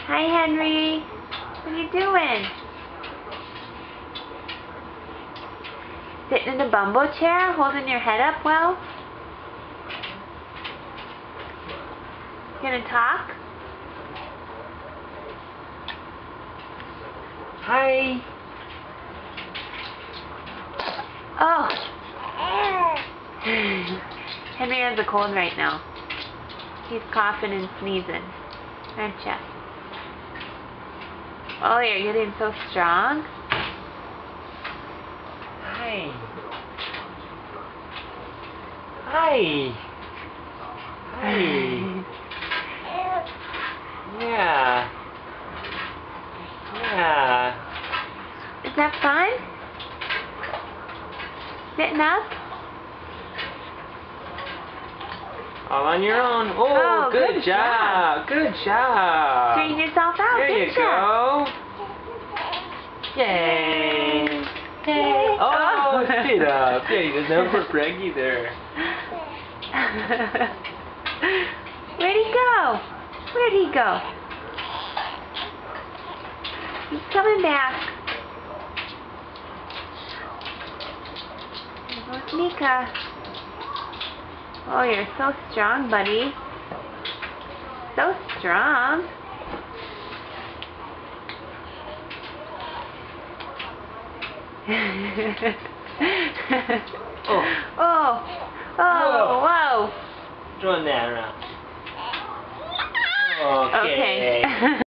Hi, Henry. What are you doing? Sitting in the bumbo chair, holding your head up well? You gonna talk? Hi. Oh. Henry has a cold right now. He's coughing and sneezing. Aren't you? Oh, you're getting so strong. Hi. Hi. Hi. Yeah. Yeah. Is that fun? Sitting up? All on your own. Oh, good job. Good job. Straighten yourself out. There you go. Yay. Yay. Oh, sit up. Yeah, you didn't know for Breggy there. Where'd he go? Where'd he go? He's coming back. There goes Mika. Oh, you're so strong, buddy. So strong. Oh. Oh, whoa. Throwing that around. Okay.